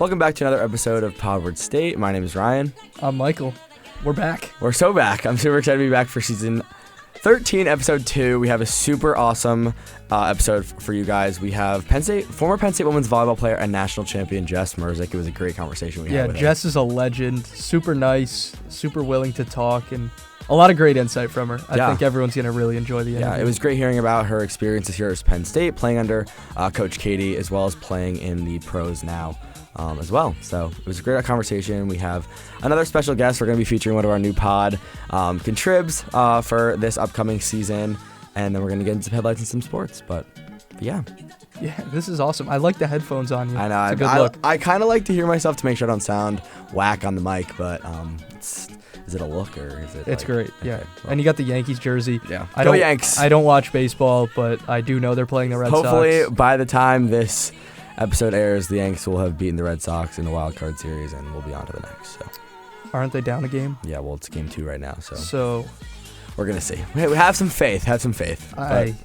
Welcome back to another episode of Podward State. My name is Ryan. I'm Michael. We're back. We're so back. I'm super excited to be back for season 13, episode 2. We have a super awesome episode for you guys. We have former Penn State women's volleyball player and national champion Jess Mruzik. It was a great conversation we had with her. Jess is a legend. Super nice, super willing to talk, and a lot of great insight from her. I think everyone's going to really enjoy the interview. Yeah, it was great hearing about her experiences here at Penn State, playing under Coach Katie, as well as playing in the pros now as well. So it was a great conversation. We have another special guest. We're going to be featuring one of our new pod contribs for this upcoming season, and then we're going to get into some headlights and some sports. But yeah. Yeah, this is awesome. I like the headphones on you. I know. It's a good look. I kind of like to hear myself to make sure I don't sound whack on the mic, but is it a look or is it? It's great. Yeah. Okay, well. And you got the Yankees jersey. Yeah. Go Yanks. I don't watch baseball, but I do know they're playing the Red Sox. Hopefully, by the time this episode airs, the Yanks will have beaten the Red Sox in the wild card series, and we'll be on to the next. So. Aren't they down a game? Yeah. Well, it's game 2 right now, so we're gonna see. We have some faith. I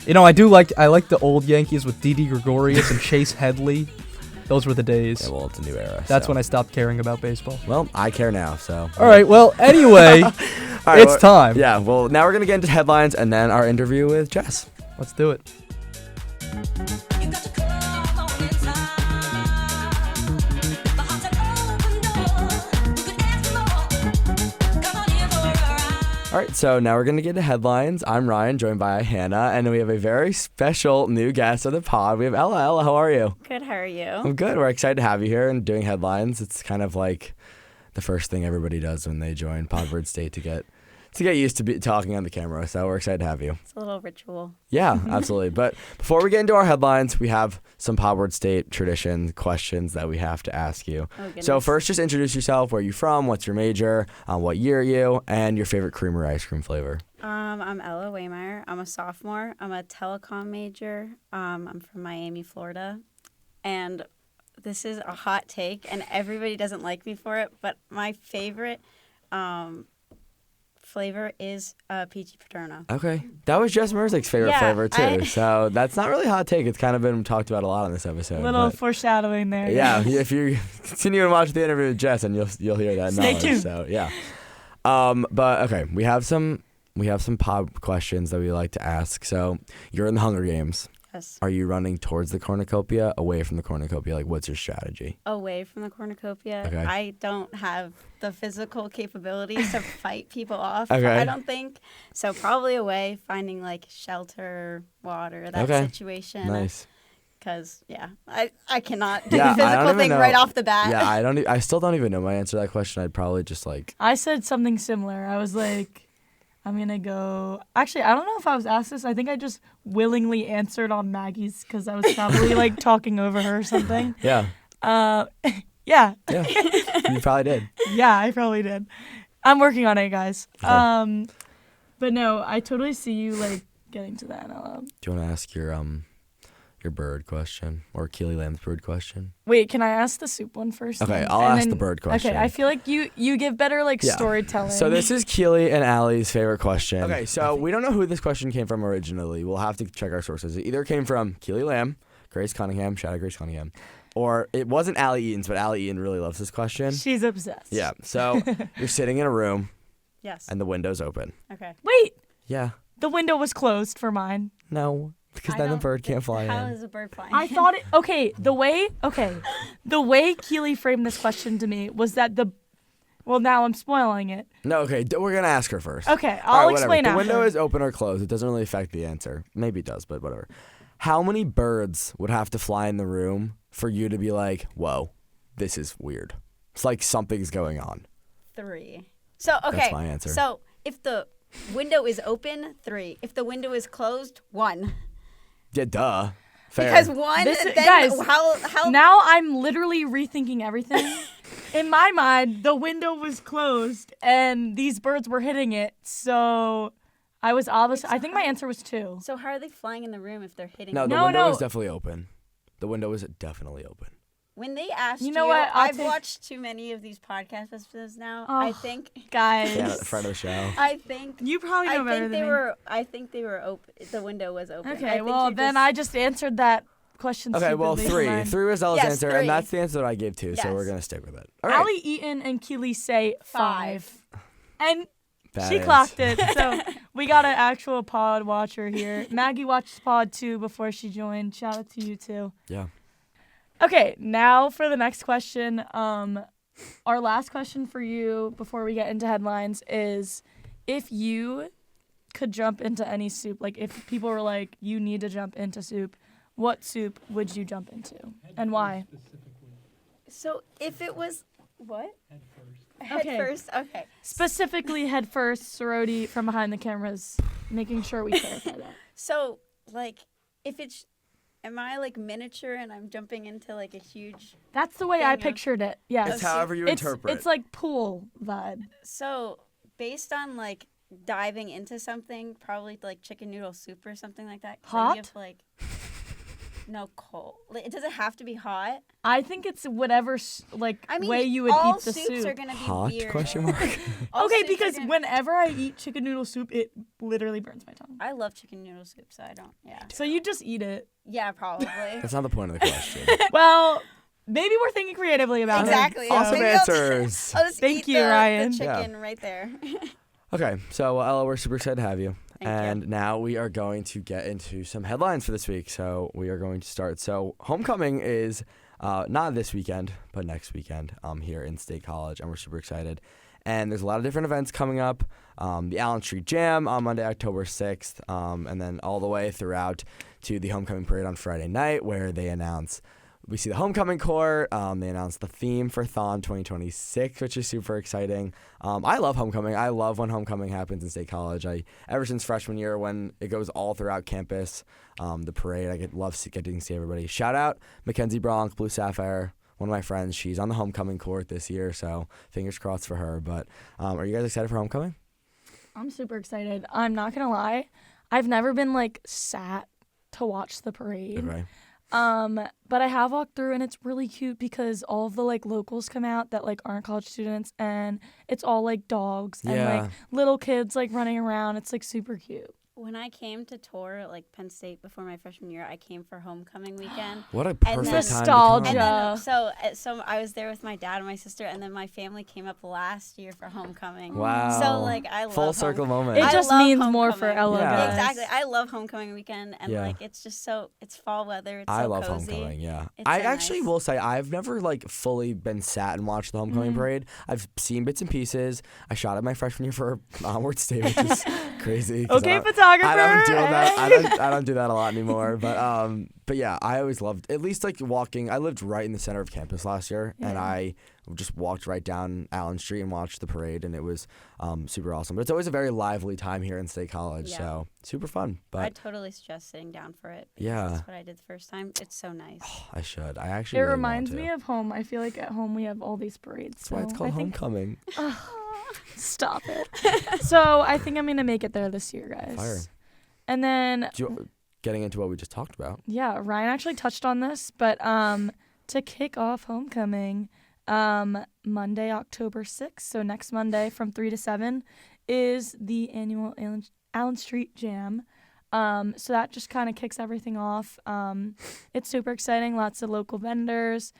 like the old Yankees with Didi Gregorius and Chase Headley. Those were the days. Yeah, well, it's a new era. That's when I stopped caring about baseball. Well, I care now, so. All right, well, anyway, it's time. Yeah, well, now we're going to get into headlines and then our interview with Jess. Let's do it. All right, so now we're going to get to headlines. I'm Ryan, joined by Hannah, and we have a very special new guest of the pod. We have Ella. Ella, how are you? Good, how are you? I'm good. We're excited to have you here and doing headlines. It's kind of like the first thing everybody does when they join Podward State to get used to talking on the camera, so we're excited to have you. It's a little ritual. Yeah, absolutely. But before we get into our headlines, we have some Podward State tradition questions that we have to ask you. Oh, goodness. So first, just introduce yourself. Where are you from? What's your major? What year are you? And your favorite creamer ice cream flavor. I'm Ella Waymeyer. I'm a sophomore. I'm a telecom major. I'm from Miami, Florida. And this is a hot take, and everybody doesn't like me for it, but my favorite flavor is peachy paterno. Okay. That was Jess Mruzik's favorite flavor, too. So that's not really a hot take. It's kind of been talked about a lot on this episode. Little foreshadowing there. Yeah, if you continue to watch the interview with Jess, and you'll hear that knowledge. Stay tuned. So, yeah. But, okay, we have some pod questions that we like to ask. So you're in the Hunger Games. Yes. Are you running towards the cornucopia, away from the cornucopia? Like, what's your strategy? Away from the cornucopia. Okay. I don't have the physical capabilities to fight people off. Okay. I don't think. So probably away, finding like shelter, water, that situation. Nice. Because, I cannot do Yeah, the physical thing right off the bat. Yeah, I still don't even know my answer to that question. I'd probably just like... I said something similar. I was like, I'm going to go... Actually, I don't know if I was asked this. I think I just willingly answered on Maggie's because I was probably like talking over her or something. Yeah. Yeah. Yeah. You probably did. Yeah, I probably did. I'm working on it, guys. Okay. But no, I totally see you like getting to that. Do you want to ask your bird question or Keely Lamb's bird question? Wait, can I ask the soup one first? Okay, I'll ask the bird question. Okay, I feel like you give better storytelling. So this is Keely and Allie's favorite question. Okay, so we don't know who this question came from originally. We'll have to check our sources. It either came from Keely Lamb, Grace Cunningham, shout out Grace Cunningham, or it wasn't Allie Eaton's, but Allie Eaton really loves this question. She's obsessed. Yeah, so you're sitting in a room. Yes. And the window's open. Okay. Wait. Yeah. The window was closed for mine. No. Because then the bird can't fly in. How is a bird flying? I thought it. Okay, the way Keely framed this question to me was that well, now I'm spoiling it. No, okay, we're gonna ask her first. Okay, I'll explain after. after. The window is open or closed. It doesn't really affect the answer. Maybe it does, but whatever. How many birds would have to fly in the room for you to be like, whoa, this is weird? It's like something's going on. 3. So okay. That's my answer. So if the window is open, 3. If the window is closed, 1. Yeah, duh. Fair. Because 1, guys, how now I'm literally rethinking everything. In my mind, the window was closed and these birds were hitting it, so I was obviously. I think my answer was 2. So how are they flying in the room if they're hitting? No, the window is definitely open. The window is definitely open. When they asked you, know what? I've watched too many of these podcast episodes now. Oh, I think, guys, yeah, front of the show. I think you probably know better than me. I think they were open. The window was open. Okay, well then I just answered that questions. Okay, well, stupidly. 3 was Ella's Yes, answer, 3. and that's the answer that I gave too. So Yes. we're gonna stick with it. All right. Allie Eaton and Keely say 5. And she Badass. clocked it. So we got an actual pod watcher here. Maggie watched pod 2 before she joined. Shout out to you too. Yeah. Okay, now for the next question. Our last question for you before we get into headlines is, if you could jump into any soup, like if people were like, you need to jump into soup, what soup would you jump into and why? So if it was what? Okay. Head first. Okay. Specifically head first, Siroty from behind the cameras, making sure we clarify that. So like, if it's, am I like miniature and I'm jumping into like a huge? That's the way I Thing of- pictured it. Yes. It's however you interpret. It's like pool vibe. So based on like diving into something, probably like chicken noodle soup or something like that. 'cause then Hot? You have, like, no, cold. Like, does it have to be hot? I think it's whatever I mean, way you would all eat the soups soup. are gonna be Hot? weird. Question mark. All Okay, soups are because gonna- whenever I eat chicken noodle soup, it literally burns my tongue. I love chicken noodle soup, so I don't. Yeah. So you just eat it. Yeah, probably. That's not the point of the question. Well, maybe we're thinking creatively about Exactly. it. yeah. Awesome Maybe I'll just- answers. I'll just Thank eat you, the Ryan. chicken right there. Okay, so Ella, we're super excited to have you. Thank and you. now we are going to get into some headlines for this week. So we are going to start. So homecoming is not this weekend, but next weekend here in State College, and we're super excited. And there's a lot of different events coming up. The Allen Street Jam on Monday, October 6th, and then all the way throughout to the homecoming parade on Friday night, where they announce. We see the homecoming court. They announced the theme for Thon 2026, which is super exciting. I love homecoming. I love when homecoming happens in State College. Ever since freshman year, when it goes all throughout campus, the parade, I love getting to see everybody. Shout out Mackenzie Bronx, Blue Sapphire, one of my friends. She's on the homecoming court this year, so fingers crossed for her. But are you guys excited for homecoming? I'm super excited. I'm not gonna lie, I've never been like sat to watch the parade. Okay. But I have walked through and it's really cute because all of the like locals come out that like aren't college students and it's all like dogs and Yeah. like little kids like running around. It's like super cute. When I came to tour like Penn State before my freshman year, I came for homecoming weekend. What a And perfect then- time Nostalgia. to And come. then, so I was there with my dad and my sister, and then my family came up last year for homecoming. Wow. So like I love Full circle moment. It I just love means more for homecoming. Ella, Yeah. guys. Exactly. I love homecoming weekend, and Yeah. like it's just so it's fall weather. It's I so love cozy. homecoming, yeah. It's I so actually nice. will say I've never like fully been sat and watched the homecoming parade. I've seen bits and pieces. I shot it my freshman year for Onward State, which is crazy. 'cause Okay, I photographer. don't do that. hey. I don't do that a lot anymore. But yeah, I always loved at least like walking. I lived right in the center of campus last year, and Yeah. I just walked right down Allen Street and watched the parade, and it was super awesome. But it's always a very lively time here in State College, Yeah. so super fun. I But totally suggest sitting down for it. Because Yeah. that's what I did the first time. It's so nice. I should. I actually. It really reminds want to. me of home. I feel like at home we have all these parades. That's why it's so called I think, homecoming. Stop it. So I think I'm gonna make it there this year, guys. Fire. And then Getting into what we just talked about. yeah, Ryan actually touched on this, but to kick off homecoming, Monday, October 6th, so next Monday from 3 to 7, is the annual Allen Street Jam. So that just kind of kicks everything off. It's super exciting. Lots of local vendors.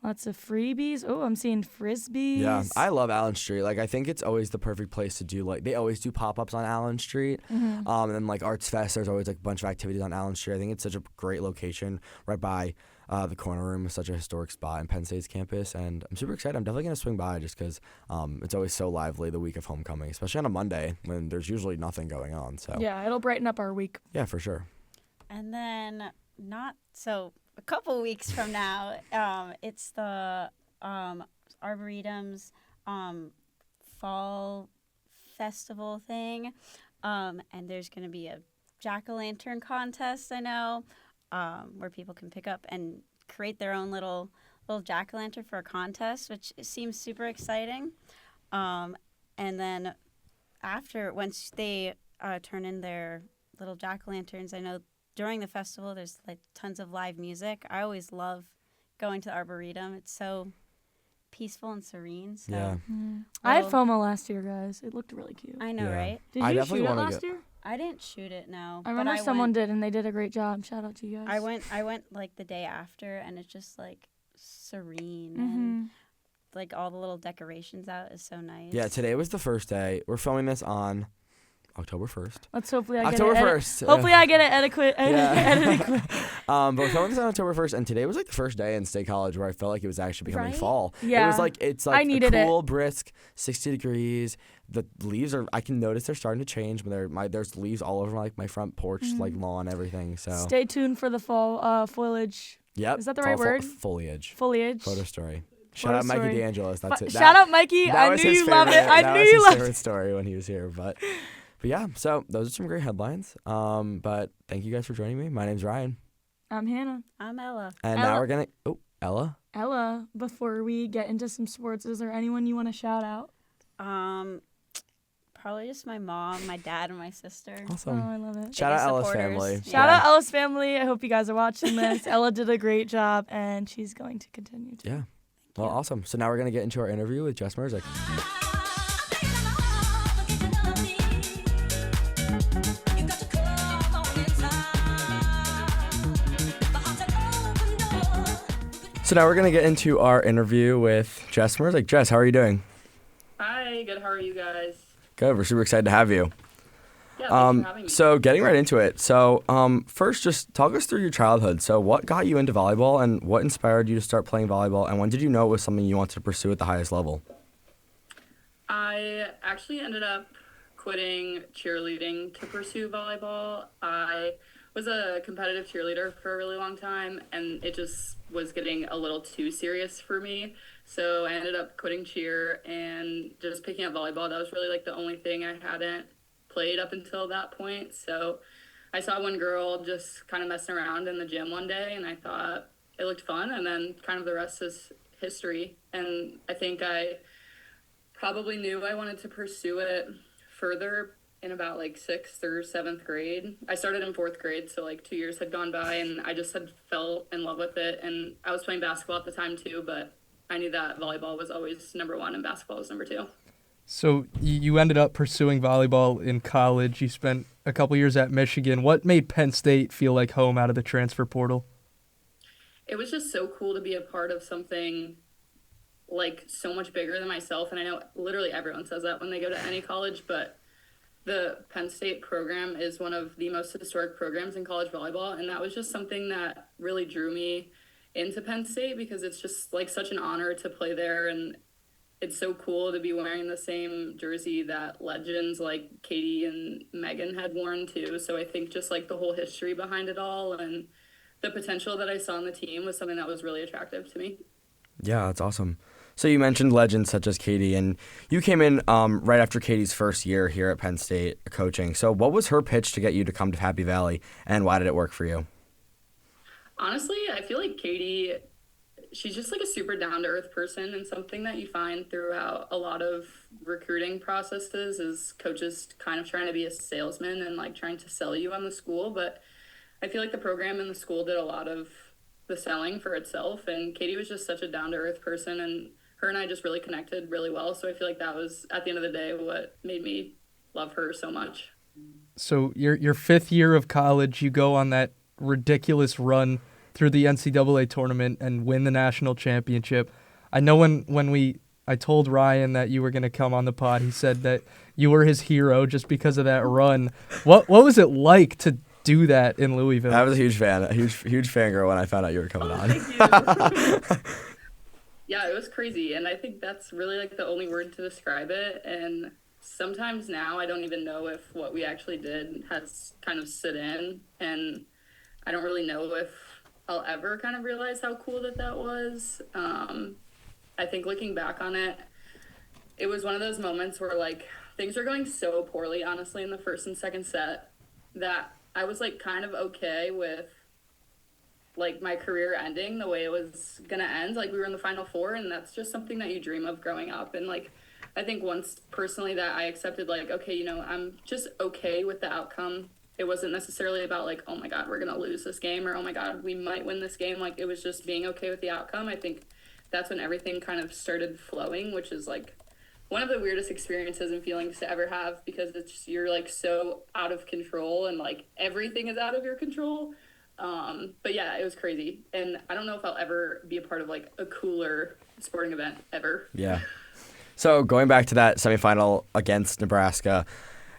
Lots of freebies. Oh, I'm seeing frisbees. Yeah, I love Allen Street. Like, I think it's always the perfect place to do, like, they always do pop-ups on Allen Street. Mm-hmm. And then, like, Arts Fest, there's always, like, a bunch of activities on Allen Street. I think it's such a great location right by the corner room. Is such a historic spot in Penn State's campus. And I'm super excited. I'm definitely going to swing by just because it's always so lively the week of homecoming, especially on a Monday when there's usually nothing going on. So, Yeah, it'll brighten up our week. yeah, for sure. And then a couple weeks from now, it's the Arboretum's fall festival thing, and there's going to be a jack-o'-lantern contest, I know, where people can pick up and create their own little jack-o'-lantern for a contest, which seems super exciting. And then once they turn in their little jack-o'-lanterns, I know during the festival there's like tons of live music. I always love going to the Arboretum. It's so peaceful and serene. So Yeah. I had Well- FOMO last year, guys. It looked really cute. I know, Yeah. right? Did I you definitely shoot it wanna last get- year? I didn't shoot it, no. I remember someone did, and they did a great job. Shout out to you guys. I went like the day after, and it's just like serene Mm-hmm. and like all the little decorations out is so nice. Yeah, today was the first day. We're filming this on October 1st. Let's hopefully I October get it. 1st. Hopefully I get it adequate. Yeah. But we're filming this on October 1st, and today was like the first day in State College where I felt like it was actually becoming Right? fall. Yeah. It was like, it's like I needed a cool, brisk 60 degrees. The leaves are, I can notice they're starting to change. But there's leaves all over like my front porch, like lawn, everything. So Stay tuned for the fall foliage. Yep. Is that the It's right all word? Foliage. Foliage. Photo story. Shout out Mikey story. DeAngelis. That's it. Shout out Mikey. That I was knew his you loved it. favorite- I that knew was you his loved favorite story when he was here. But yeah, so those are some great headlines. But thank you guys for joining me. My name's Ryan. I'm Hannah. I'm Ella. And Ella. now we're going to... Oh, Ella? Ella, before we get into some sports, is there anyone you want to shout out? Probably just my mom, my dad, and my sister. Awesome. Oh, I love it. Shout out Ella's supporters. family. Yeah. Shout out Ella's family. I hope you guys are watching this. Ella did a great job, and she's going to continue to. Yeah. Well, awesome. So now we're going to get into our interview with Jess Mruzik. So now we're going to get into our interview with Jess Mruzik. Jess, how are you doing? Hi, good. How are you guys? Good. We're super excited to have you. Yeah, thanks for having me. So getting right into it. So first, just talk us through your childhood. So what got you into volleyball, and what inspired you to start playing volleyball, and when did you know it was something you wanted to pursue at the highest level? I actually ended up quitting cheerleading to pursue volleyball. I was a competitive cheerleader for a really long time, and it just was getting a little too serious for me. So I ended up quitting cheer and just picking up volleyball. That was really like the only thing I hadn't played up until that point. So I saw one girl just kind of messing around in the gym one day, and I thought it looked fun, and then kind of the rest is history. And I think I probably knew I wanted to pursue it further in about like 6th or 7th grade. I started in 4th grade, so like 2 years had gone by, and I just had fell in love with it. And I was playing basketball at the time too, but I knew that volleyball was always number one and basketball was number two. So you ended up pursuing volleyball in college. You spent a couple years at Michigan. What made Penn State feel like home out of the transfer portal? It was just so cool to be a part of something like so much bigger than myself. And I know literally everyone says that when they go to any college, but the Penn State program is one of the most historic programs in college volleyball. And that was just something that really drew me into Penn State, because it's just like such an honor to play there. And it's so cool to be wearing the same jersey that legends like Katie and Megan had worn too. So I think just like the whole history behind it all and the potential that I saw on the team was something that was really attractive to me. Yeah, that's awesome. So you mentioned legends such as Katie, and you came in right after Katie's first year here at Penn State coaching. So what was her pitch to get you to come to Happy Valley, and why did it work for you? Honestly, I feel like Katie, she's just like a super down-to-earth person, and something that you find throughout a lot of recruiting processes is coaches kind of trying to be a salesman and like trying to sell you on the school. But I feel like the program and the school did a lot of the selling for itself, and Katie was just such a down-to-earth person, and her and I just really connected really well. So I feel like that was, at the end of the day, what made me love her so much. So your fifth year of college, you go on that ridiculous run through the NCAA tournament and win the national championship. I know when I told Ryan that you were going to come on the pod, he said that you were his hero just because of that run. What was it like to do that in Louisville? I was a huge fan, a huge fangirl when I found out you were coming on. Thank you. Yeah, it was crazy, and I think that's really like the only word to describe it. And sometimes now I don't even know if what we actually did has kind of sit in, and I don't really know if I'll ever kind of realize how cool that was. I think looking back on it, it was one of those moments where like things were going so poorly, honestly, in the first and second set, that I was like kind of okay with like my career ending the way it was gonna end. Like we were in the Final Four, and that's just something that you dream of growing up. And like I think once personally that I accepted like, okay, you know, I'm just okay with the outcome. It wasn't necessarily about like, oh my God, we're gonna lose this game, or oh my God, we might win this game. Like it was just being okay with the outcome. I think that's when everything kind of started flowing, which is like one of the weirdest experiences and feelings to ever have, because you're like so out of control and like everything is out of your control. But yeah, it was crazy. And I don't know if I'll ever be a part of like a cooler sporting event ever. Yeah. So going back to that semifinal against Nebraska,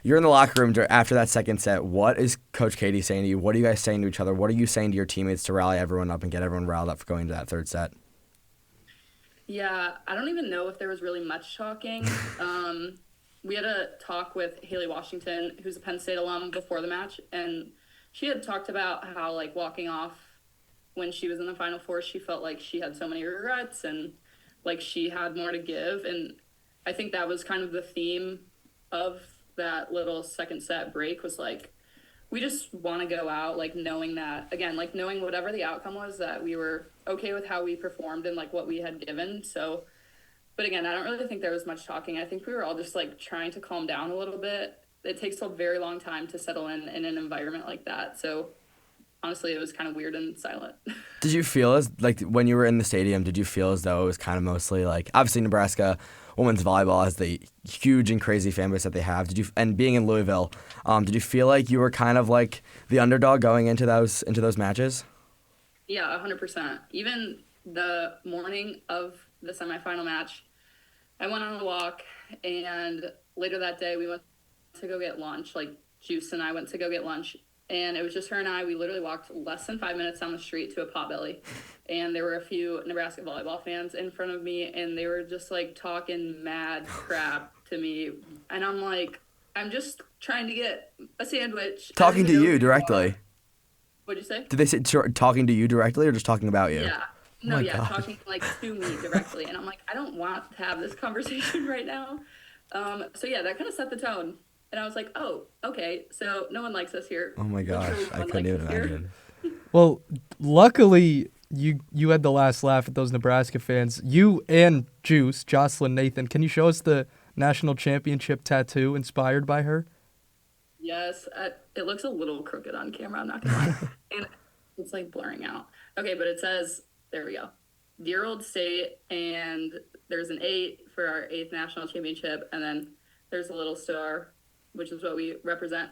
you're in the locker room after that second set. What is Coach Katie saying to you? What are you guys saying to each other? What are you saying to your teammates to rally everyone up and get everyone riled up for going to that third set? Yeah, I don't even know if there was really much talking. We had a talk with Haley Washington, who's a Penn State alum, before the match, and she had talked about how, like, walking off when she was in the Final Four, she felt like she had so many regrets and, like, she had more to give. And I think that was kind of the theme of that little second set break, was, like, we just want to go out, like, knowing that, again, like, knowing whatever the outcome was, that we were okay with how we performed and, like, what we had given. So, but again, I don't really think there was much talking. I think we were all just, like, trying to calm down a little bit. It takes a very long time to settle in an environment like that. So, honestly, it was kind of weird and silent. Did you feel as, like, when you were in the stadium, did you feel as though it was kind of mostly, like, obviously Nebraska women's volleyball has the huge and crazy fan base that they have. And being in Louisville, did you feel like you were kind of like the underdog going into those matches? Yeah, 100%. Even the morning of the semifinal match, I went on a walk, and later that day we went to go get lunch. Like, Juice and I went to go get lunch, and it was just her and I. We literally walked less than 5 minutes down the street to a Potbelly, and there were a few Nebraska volleyball fans in front of me, and they were just, like, talking mad crap to me. And I'm like, I'm just trying to get a sandwich. Talking to you directly. What'd you say? Did they say talking to you directly or just talking about you? Yeah. No, my God. talking, like, to me directly. And I'm like, I don't want to have this conversation right now. So, yeah, that kind of set the tone. And I was like, oh, okay, so no one likes us here. Oh, my gosh. I couldn't even imagine. Well, luckily, you had the last laugh at those Nebraska fans. You and Juice, Jocelyn Nathan, can you show us the national championship tattoo inspired by her? Yes, it looks a little crooked on camera, I'm not going to lie. And it's, like, blurring out. Okay, but it says, there we go, Dear Old State, and there's an 8 for our 8th national championship, and then there's a little star, which is what we represent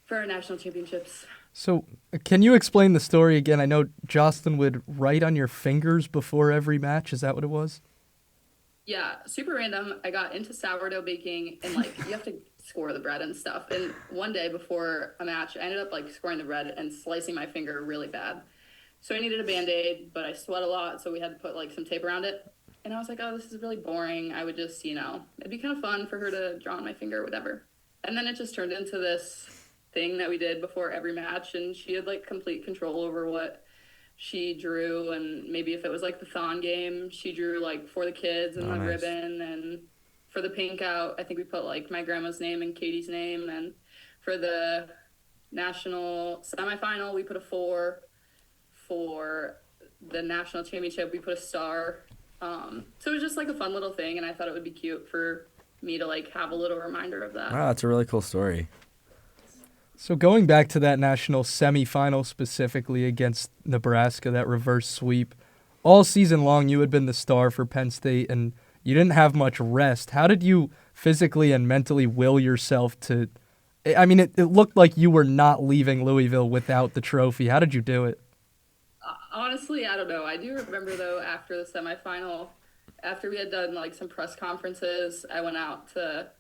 for our national championships. So can you explain the story again? I know Jocelyn would write on your fingers before every match. Is that what it was? Yeah, super random. I got into sourdough baking, and, like, you have to score the bread and stuff. And one day before a match, I ended up, like, scoring the bread and slicing my finger really bad. So I needed a Band-Aid, but I sweat a lot, so we had to put, like, some tape around it. And I was like, oh, this is really boring. I would just, it'd be kind of fun for her to draw on my finger or whatever. And then it just turned into this thing that we did before every match, and she had, like, complete control over what she drew. And maybe if it was, like, the Thon game, she drew, like, for the kids and nice. ribbon. And for the pink out, I think we put, like, my grandma's name and Katie's name. And for the national semifinal, we put a 4. For the national championship, we put a star. So it was just, like, a fun little thing, and I thought it would be cute for me to, like, have a little reminder of that. Wow, that's a really cool story. So going back to that national semifinal specifically against Nebraska, that reverse sweep, all season long you had been the star for Penn State, and you didn't have much rest. How did you physically and mentally will yourself to – I mean, it looked like you were not leaving Louisville without the trophy. How did you do it? Honestly, I don't know. I do remember, though, after the semifinal, after we had done, like, some press conferences, I went out to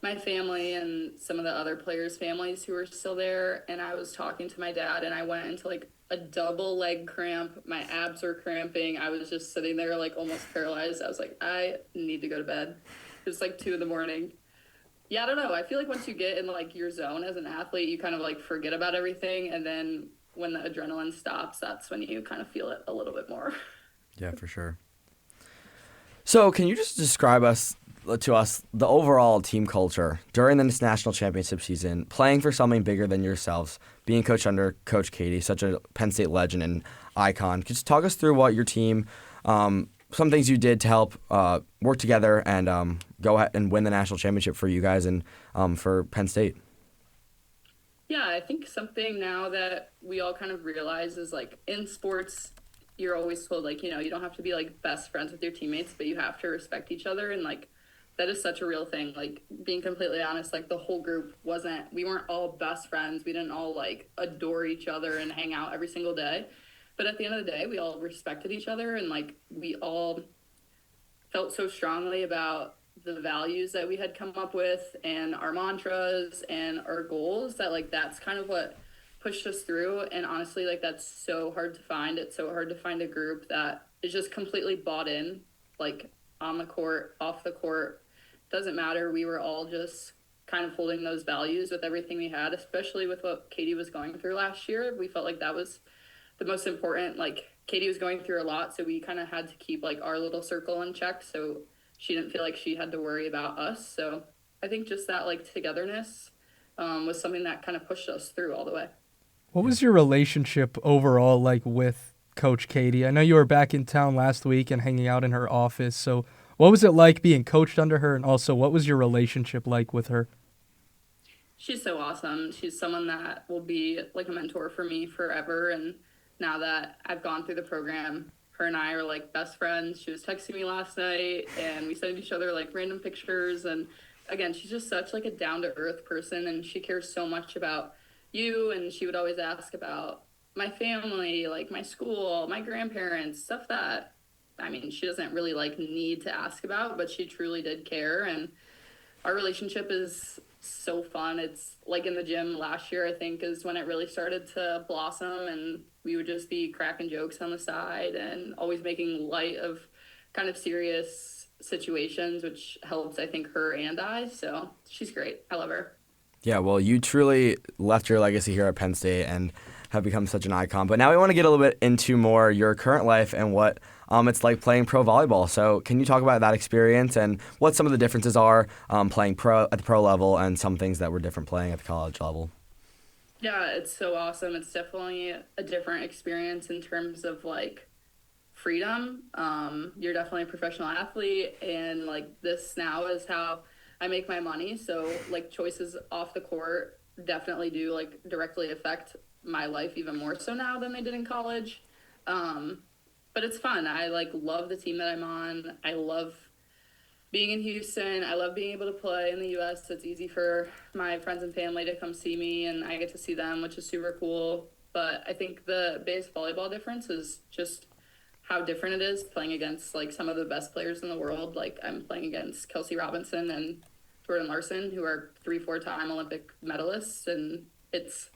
my family and some of the other players' families who were still there, and I was talking to my dad, and I went into, like, a double leg cramp. My abs were cramping. I was just sitting there, like, almost paralyzed. I was like, I need to go to bed. It was, like, 2 a.m. Yeah, I don't know. I feel like once you get in, like, your zone as an athlete, you kind of, like, forget about everything, and then when the adrenaline stops, that's when you kind of feel it a little bit more. Yeah, for sure. So can you just describe to us the overall team culture during this national championship season, playing for something bigger than yourselves, being coached under Coach Katie, such a Penn State legend and icon? Just talk us through what your team, some things you did to help work together and go ahead and win the national championship for you guys and for Penn State. Yeah, I think something now that we all kind of realize is, like, in sports, you're always told, like, you don't have to be, like, best friends with your teammates, but you have to respect each other and, like, that is such a real thing. Like, being completely honest, like, the whole group we weren't all best friends. We didn't all, like, adore each other and hang out every single day. But at the end of the day, we all respected each other, and, like, we all felt so strongly about the values that we had come up with and our mantras and our goals that, like, that's kind of what pushed us through. And honestly, like, that's so hard to find. It's so hard to find a group that is just completely bought in, like, on the court, off the court. Doesn't matter. We were all just kind of holding those values with everything we had, especially with what Katie was going through last year. We felt like that was the most important. Like, Katie was going through a lot, so we kind of had to keep, like, our little circle in check so she didn't feel like she had to worry about us. So I think just that, like, togetherness was something that kind of pushed us through all the way. What was your relationship overall like with Coach Katie? I know you were back in town last week and hanging out in her office, so what was it like being coached under her, and also what was your relationship like with her? She's so awesome. She's someone that will be like a mentor for me forever. And now that I've gone through the program, her and I are like best friends. She was texting me last night and we sent each other like random pictures. And again, she's just such like a down to earth person, and she cares so much about you. And she would always ask about my family, like my school, my grandparents, stuff that, I mean, she doesn't really like need to ask about, but she truly did care. And our relationship is so fun. It's like in the gym last year, I think, is when it really started to blossom, and we would just be cracking jokes on the side and always making light of kind of serious situations, which helps, I think, her and I. So she's great. I love her. Yeah, well, you truly left your legacy here at Penn State and have become such an icon. But now we want to get a little bit into more your current life and what it's like playing pro volleyball. So can you talk about that experience and what some of the differences are playing pro at the pro level and some things that were different playing at the college level? Yeah, it's so awesome. It's definitely a different experience in terms of like freedom. You're definitely a professional athlete, and like this now is how I make my money. So like choices off the court definitely do like directly affect my life even more so now than they did in college. But it's fun. I like love the team that I'm on. I love being in Houston. I love being able to play in the U.S. It's easy for my friends and family to come see me, and I get to see them, which is super cool. But I think the biggest volleyball difference is just how different it is playing against like some of the best players in the world. Like I'm playing against Kelsey Robinson and Jordan Larson, who are 3-4-time Olympic medalists, and it's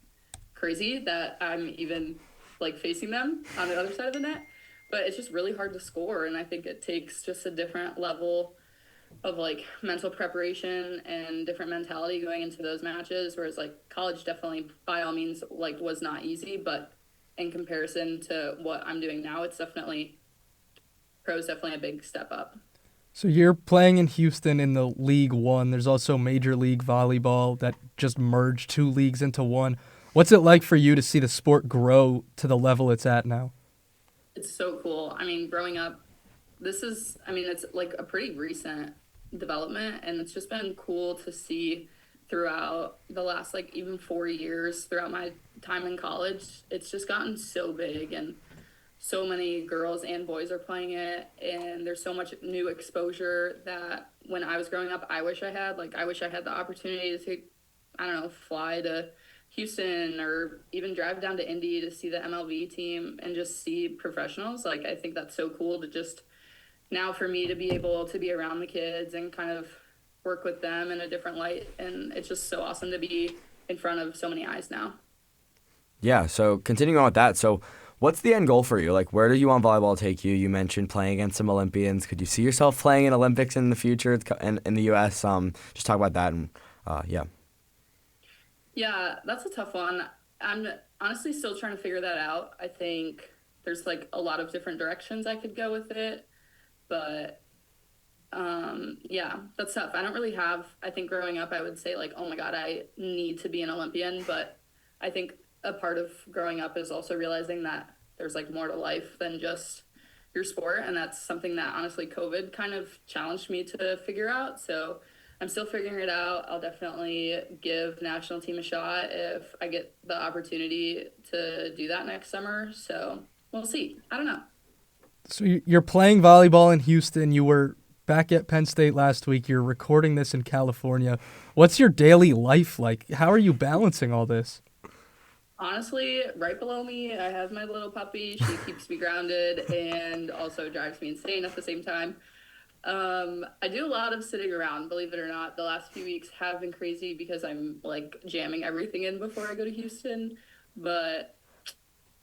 crazy that I'm even like facing them on the other side of the net. But it's just really hard to score, and I think it takes just a different level of like mental preparation and different mentality going into those matches, whereas like college definitely by all means like was not easy, but in comparison to what I'm doing now, it's definitely a big step up. So you're playing in Houston in the League One. There's also Major League Volleyball that just merged two leagues into one. What's it like for you to see the sport grow to the level it's at now? It's so cool. I mean, growing up, it's like a pretty recent development, and it's just been cool to see throughout the last like even 4 years throughout my time in college. It's just gotten so big, and so many girls and boys are playing it, and there's so much new exposure that when I was growing up, I wish I had the opportunity to fly to Houston or even drive down to Indy to see the MLB team and just see professionals. Like, I think that's so cool to just now for me to be able to be around the kids and kind of work with them in a different light. And it's just so awesome to be in front of so many eyes now. Yeah. So continuing on with that. So what's the end goal for you? Like, where do you want volleyball to take you? You mentioned playing against some Olympians. Could you see yourself playing in Olympics in the future in the U.S.? Just talk about that. And yeah. Yeah, that's a tough one. I'm honestly still trying to figure that out. I think there's like a lot of different directions I could go with it, but yeah, that's tough. I don't really I think growing up, I would say like, oh my God, I need to be an Olympian. But I think a part of growing up is also realizing that there's like more to life than just your sport. And that's something that honestly COVID kind of challenged me to figure out. So I'm still figuring it out. I'll definitely give national team a shot if I get the opportunity to do that next summer. So we'll see. I don't know. So you're playing volleyball in Houston. You were back at Penn State last week. You're recording this in California. What's your daily life like? How are you balancing all this? Honestly, right below me, I have my little puppy. She keeps me grounded and also drives me insane at the same time. I do a lot of sitting around, believe it or not. The last few weeks have been crazy because I'm like jamming everything in before I go to Houston, but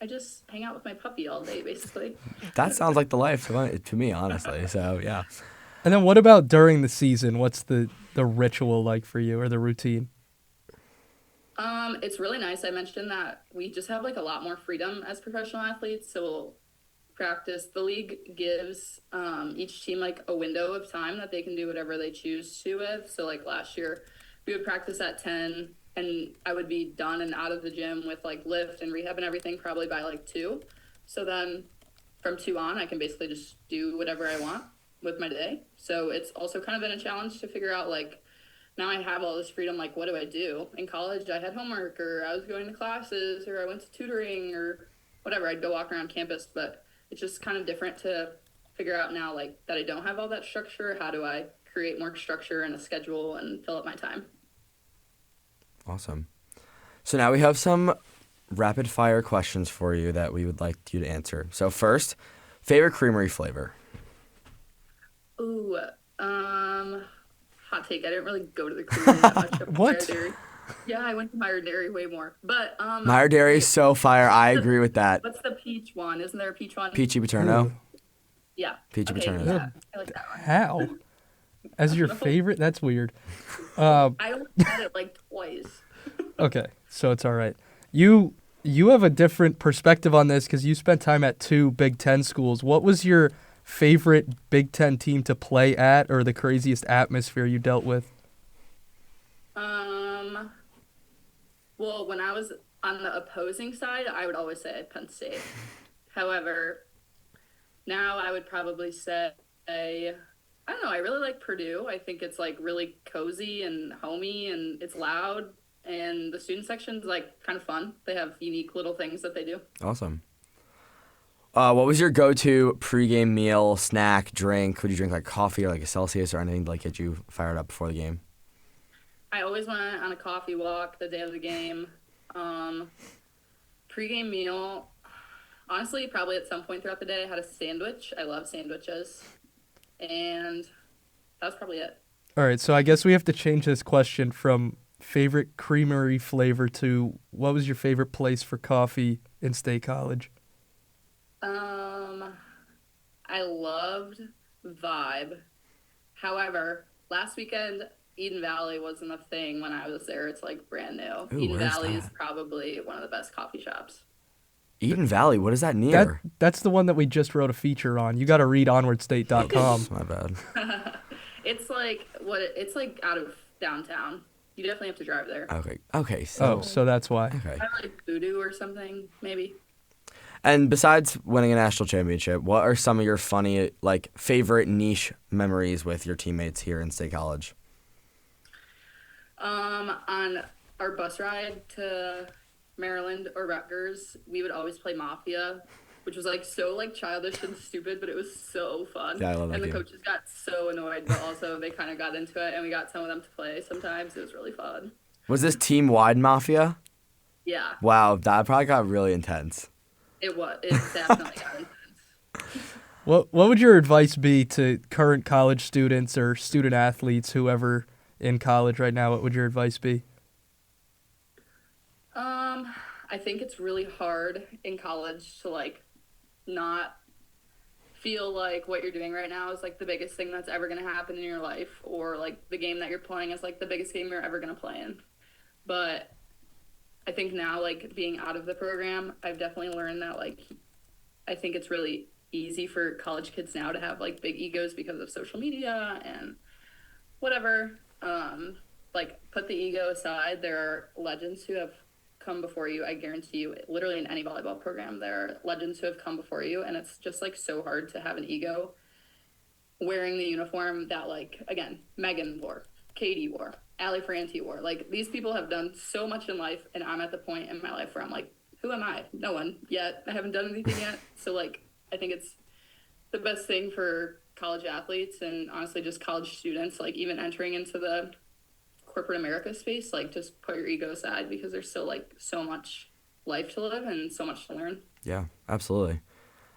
I just hang out with my puppy all day, basically. That sounds like the life to me, honestly. So, yeah. And then what about during the season? What's the ritual like for you, or the routine? It's really nice. I mentioned that we just have like a lot more freedom as professional athletes. So we'll practice. The league gives each team like a window of time that they can do whatever they choose to with. So like last year, we would practice at 10, and I would be done and out of the gym with like lift and rehab and everything probably by like 2. So then from 2 on, I can basically just do whatever I want with my day. So it's also kind of been a challenge to figure out like, now I have all this freedom, like, what do I do? In college, I had homework, or I was going to classes, or I went to tutoring, or whatever. I'd go walk around campus, but it's just kind of different to figure out now, like, that I don't have all that structure. How do I create more structure and a schedule and fill up my time? Awesome. So now we have some rapid-fire questions for you that we would like you to answer. So first, favorite creamery flavor? Ooh, hot take. I didn't really go to the creamery that much. What? Dairy. Yeah, I went to Meyer Dairy way more. But Meyer Dairy is so fire. I agree with that. What's the peach one? Isn't there a peach one? Peachy Paterno. Yeah. Peachy Paterno. Yeah, I like that one. How? As your favorite? That's weird. I only had it like twice. Okay, so it's all right. You have a different perspective on this because you spent time at 2 Big Ten schools. What was your favorite Big Ten team to play at, or the craziest atmosphere you dealt with? Well, when I was on the opposing side, I would always say Penn State. However, now I would probably say, I don't know, I really like Purdue. I think it's like really cozy and homey, and it's loud, and the student section's like kind of fun. They have unique little things that they do. Awesome. What was your go-to pregame meal, snack, drink? Would you drink like coffee or like a Celsius or anything to like get you fired up before the game? I always went on a coffee walk the day of the game. Pre-game meal, honestly, probably at some point throughout the day, I had a sandwich. I love sandwiches. And that was probably it. All right, so I guess we have to change this question from favorite creamery flavor to what was your favorite place for coffee in State College? I loved Vibe. However, last weekend, Eden Valley wasn't a thing when I was there. It's like brand new. Ooh, Eden where's Valley that? is probably one of the best coffee shops. Eden Valley, what is that near? That's the one that we just wrote a feature on. You got to read onwardstate.com. My bad. It's like out of downtown. You definitely have to drive there. Okay. So So that's why. okay. I like Voodoo or something, maybe. And besides winning a national championship, what are some of your funny, like, favorite niche memories with your teammates here in State College? On our bus ride to Maryland or Rutgers, we would always play Mafia, which was like so like childish and stupid, but it was so fun. Yeah, I love that And the game. coaches got so annoyed, but also they kind of got into it, and we got some of them to play sometimes. It was really fun. Was this team-wide Mafia? Yeah, Wow, that probably got really intense. it was. It definitely got intense. What would your advice be to current college students or student athletes, whoever in college right now? What would your advice be? I think it's really hard in college to like not feel like what you're doing right now is like the biggest thing that's ever going to happen in your life, or like the game that you're playing is like the biggest game you're ever going to play in. But I think now, like being out of the program, I've definitely learned that like I think it's really easy for college kids now to have like big egos because of social media and whatever. Like put the ego aside. There are legends who have come before you. I guarantee you, literally in any volleyball program, there are legends who have come before you, and it's just like so hard to have an ego wearing the uniform that, like, again, Megan wore, Katie wore, Ali Franti wore. Like, these people have done so much in life, and I'm at the point in my life where I'm like, who am I? No one yet. I haven't done anything yet. So like I think it's the best thing for college athletes and honestly just college students, like even entering into the corporate America space, like just put your ego aside because there's still like so much life to live and so much to learn. Yeah, absolutely.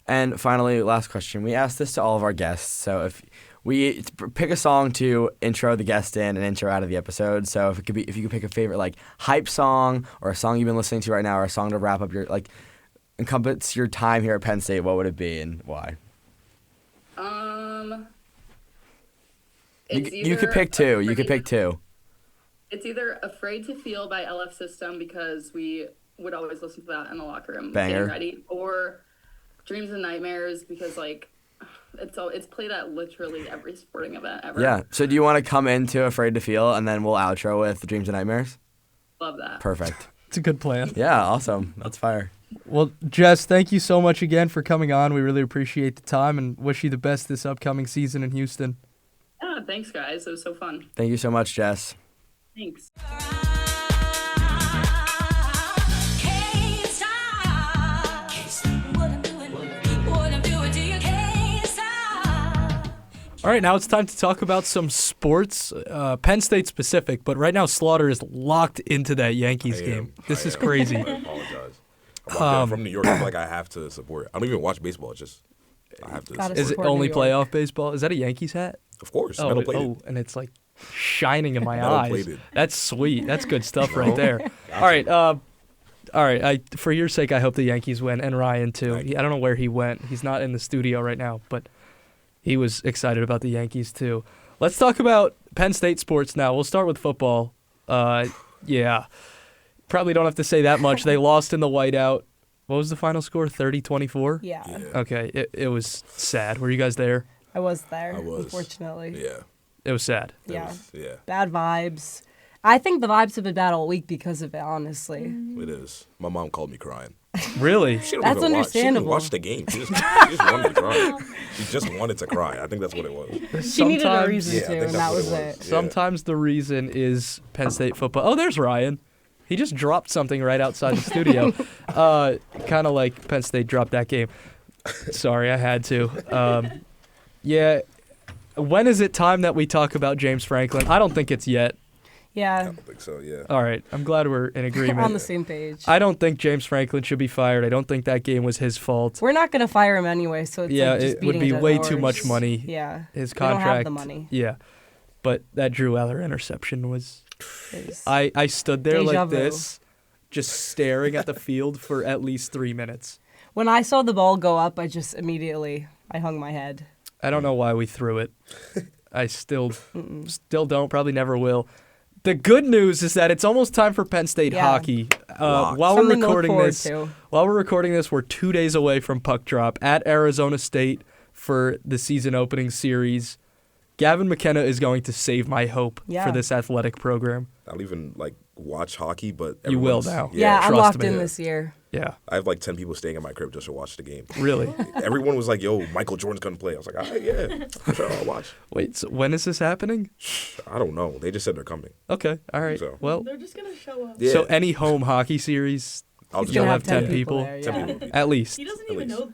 And finally, last question. We asked this to all of our guests. So if we pick a song to intro the guest in and intro out of the episode. So if you could pick a favorite like hype song or a song you've been listening to right now or a song to wrap up your like encompass your time here at Penn State, what would it be and why? You could pick two. You could pick two. It's either Afraid to Feel by LF System because we would always listen to that in the locker room Banger. getting ready, or Dreams and Nightmares because like it's played at literally every sporting event ever. Yeah. So do you want to come into Afraid to Feel and then we'll outro with Dreams and Nightmares? Love that. Perfect. It's a good plan. Yeah, awesome. That's fire. Well, Jess, thank you so much again for coming on. We really appreciate the time and wish you the best this upcoming season in Houston. Yeah, thanks guys. It was so fun. Thank you so much, Jess. Thanks. All right, now it's time to talk about some sports, Penn State specific, but right now Slaughter is locked into that Yankees game. This is crazy. I apologize. I'm from New York. I feel like I have to support it. I don't even watch baseball. It's just I have to support Is it Support only New York. playoff baseball? Is that a Yankees hat? Of course. Oh, Metal plated. and it's like shining in my Metal eyes. plated. That's sweet. That's good stuff right there. All right. For your sake, I hope the Yankees win, and Ryan too. Thank you. I don't know where he went. He's not in the studio right now, but he was excited about the Yankees too. Let's talk about Penn State sports now. We'll start with football. Yeah, probably don't have to say that much. They lost in the whiteout. What was the final score? 30-24? Yeah, Okay, it was sad. Were you guys there? I was there. I was. Unfortunately. Yeah. It was sad. Yeah. Yeah. Bad vibes. I think the vibes have been bad all week because of it, honestly. It is. My mom called me crying. Really? She don't That's even watch. She didn't understandable. watch the game. She just wanted to cry. She just wanted to cry. I think that's what it was. She needed a Sometimes- reason Yeah, I to, think and that's that what was it it. was. Sometimes the reason is Penn State football. Oh, there's Ryan. He just dropped something right outside the studio. Kind of like Penn State dropped that game. Sorry, I had to. Yeah. When is it time that we talk about James Franklin? I don't think it's yet. I Yeah, don't think so. Yeah. All right. I'm glad we're in agreement. on the same page. I don't think James Franklin should be fired. I don't think that game was his fault. We're not going to fire him anyway, so it's Yeah, like just it would beating be a dead way too horse. much money. Yeah, His we don't contract. have the money. Yeah. But that Drew Eller interception was. It's- I stood there Deja like vu. this, just staring at the field for at least 3 minutes. When I saw the ball go up, I just immediately I hung my head. I don't know why we threw it. I still don't, probably never will. The good news is that it's almost time for Penn State Yeah. hockey. Locked. While Something we're to look recording forward this, to. we're 2 days away from puck drop at Arizona State for the season opening series. Gavin McKenna is going to save my hope Yeah. for this athletic program. I don't even watch hockey, but You will everyone's- now. Yeah, I'm trust locked me. in this year. Yeah, I have 10 people staying at my crib just to watch the game. really. Everyone was like, "Yo, Michael Jordan's gonna play." I was like, "All right, yeah, sure, I'll watch." Wait, so when is this happening? I don't know. They just said they're coming. Okay, all right. So- Well, They're just gonna show up. Yeah. so any home hockey series, I'll He's just you'll gonna have 10 people people? there, 10 yeah. people. At least. He doesn't At even least. know.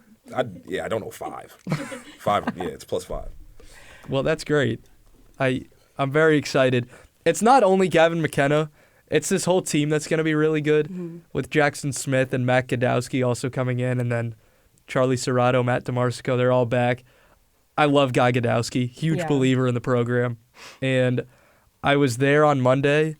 I don't know 5. 5. Yeah, it's +5. Well, that's great. I'm very excited. It's not only Gavin McKenna. It's this whole team that's going to be really good with Jackson Smith and Matt Godowski also coming in, and then Charlie Serrato, Matt DeMarsico, they're all back. I love Guy Godowski, huge Yeah. believer in the program. And I was there on Monday.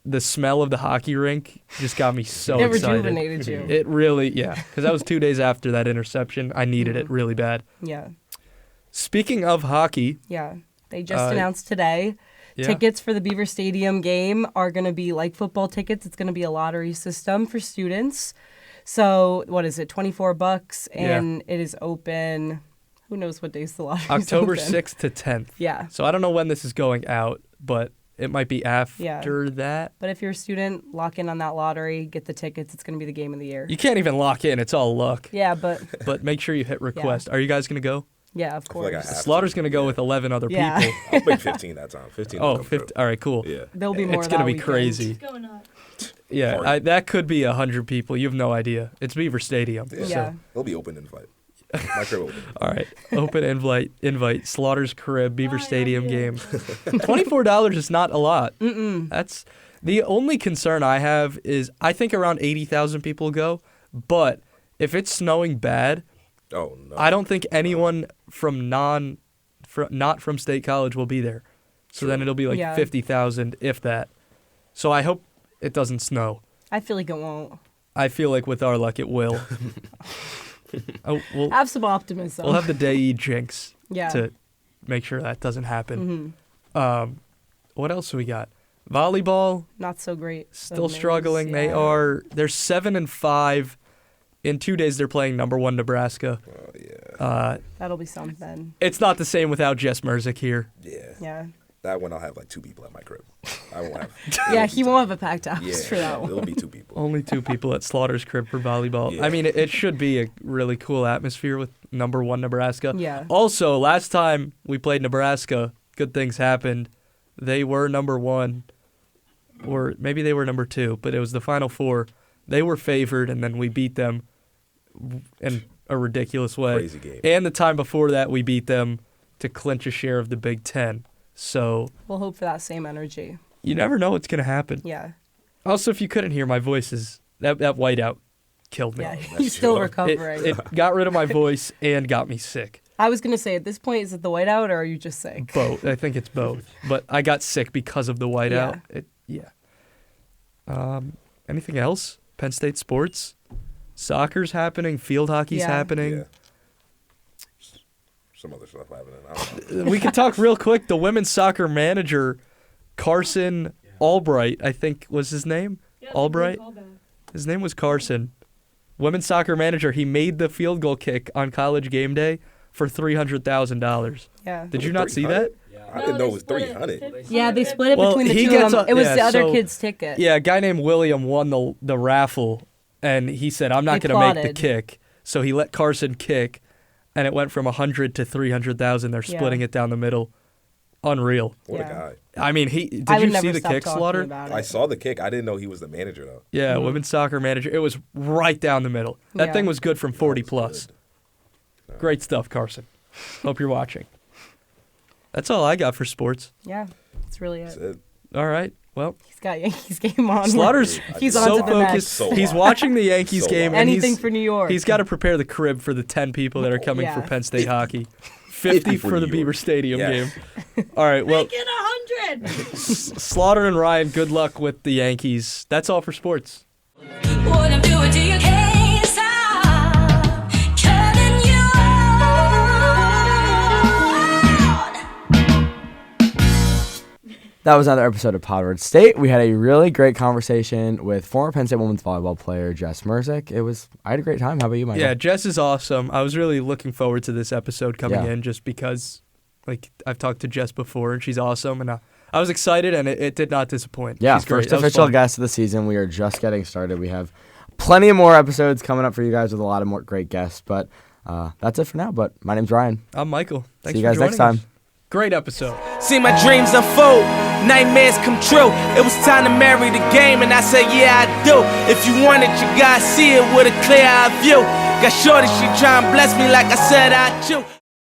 The smell of the hockey rink just got me so It excited. rejuvenated you. It really, yeah, because that was 2 days after that interception. I needed it really bad. Yeah, Speaking of hockey, yeah. They just announced today. yeah, Tickets for the Beaver Stadium game are going to be like football tickets. It's going to be a lottery system for students. So what is it? $24, and it is open. Who knows what days the lottery? October 6th to 10th. Yeah, So I don't know when this is going out, but it might be after that. but if you're a student, lock in on that lottery. Get the tickets. It's going to be the game of the year. You can't even lock in. It's all luck. Yeah, but But make sure you hit request. Are you guys going to go? yeah, of I feel like I course. have to. Slaughter's going to go with 11 other Yeah. people. I'll make 15 that time. 15. will Oh, come 50. through. All right, cool. Yeah. There'll be more. It's going to that be weekend. crazy. It's going up. Yeah, Party. that could be 100 people. You have no idea. It's Beaver Stadium. Yeah. Yeah. They'll be open invite. My crib open. All right. Open invite. Slaughter's Crib, Beaver Stadium game. $24 is not a lot. That's the only concern I have is I think around 80,000 people go, but if it's snowing bad, Oh no. I don't think anyone from not from State College will be there. So then it'll be like 50,000 if that. So I hope it doesn't snow. I feel like it won't. I feel like with our luck it will. We'll Have some optimism. have the day jinx Yeah. to make sure that doesn't happen. What else do we got? Volleyball, Not so great. still The struggling. men's, They're 7-5. In 2 days, they're playing number 1 Nebraska. Oh yeah. That'll be something. It's not the same without Jess Mruzik here. Yeah. Yeah. That one I'll have like 2 people at my crib. I won't have. Yeah, he won't have a packed house Yeah, for that one. it'll be 2 people. Only 2 people at Slaughter's Crib for volleyball. Yeah. I mean, it should be a really cool atmosphere with number 1 Nebraska. Yeah. Also, last time we played Nebraska, good things happened. They were number 1, or maybe they were number 2, but it was the Final Four. They were favored, and then we beat them in a ridiculous way. Crazy game. And the time before that, we beat them to clinch a share of the Big Ten. So We'll hope for that same energy. you never know what's going to happen. Yeah. Also, if you couldn't hear, my voice is that whiteout killed me. Yeah. He's still recovering. It got rid of my voice and got me sick. I was gonna say at this point, is it the whiteout or are you just sick? Both. I think it's both. But I got sick because of the whiteout. Anything else? Penn State sports? Soccer's happening. Field hockey's Yeah. happening. Yeah. Some other stuff happening. I don't know. We can talk real quick. The women's soccer manager, Carson Albright, I think was his name. Albright? His name was Carson. Women's soccer manager. He made the field goal kick on College game day for $300,000. Yeah. Did you not see that? I didn't know it was 300. Yeah, they split it Well, between the he two gets of them. a- It was yeah, the other so- kid's ticket. Yeah, a guy named William won the raffle, and he said, I'm not They going to make the plotted. kick. So he let Carson kick, and it went from 100 to 300,000. They're Yeah. splitting it down the middle. Unreal. What Yeah. a guy. I mean, did I would you never see the stop kick, talking Slaughter? about it. I saw the kick. I didn't know he was the manager though. Yeah, women's soccer manager. It was right down the middle. That Yeah. thing was good from 40 That plus. was Great stuff, Carson. Hope you're watching. That's all I got for sports. Yeah, that's really That's it. it. All right. Well, He's got Yankees game on. Slaughter's He's so on so to the focused. next. So He's hot. watching the Yankees So game, hot. and Anything he's for New York. he's got to prepare the crib for the 10 people that are coming for Yeah. Penn State hockey. 50 for the New Beaver York. Stadium Yes. game. All right. Well, Get 100. Slaughter and Ryan, good luck with the Yankees. That's all for sports. What I'm doing to you can't stop, cutting you out. That was another episode of Podward State. We had a really great conversation with former Penn State women's volleyball player Jess Mruzik. I had a great time. How about you, Michael? Yeah, Jess is awesome. I was really looking forward to this episode coming Yeah. in just because, like, I've talked to Jess before and she's awesome, and I was excited and it did not disappoint. Yeah, She's great. first That was official fun. guest of the season. We are just getting started. We have plenty of more episodes coming up for you guys with a lot of more great guests. But that's it for now. But my name's Ryan. I'm Michael. Thanks See you for guys next joining time. us. Great episode. See my dreams unfold, nightmares come true. It was time to marry the game, and I said, yeah, I do. If you want it, you gotta see it with a clear eye view. Got shorty, she try and bless me like I said I do.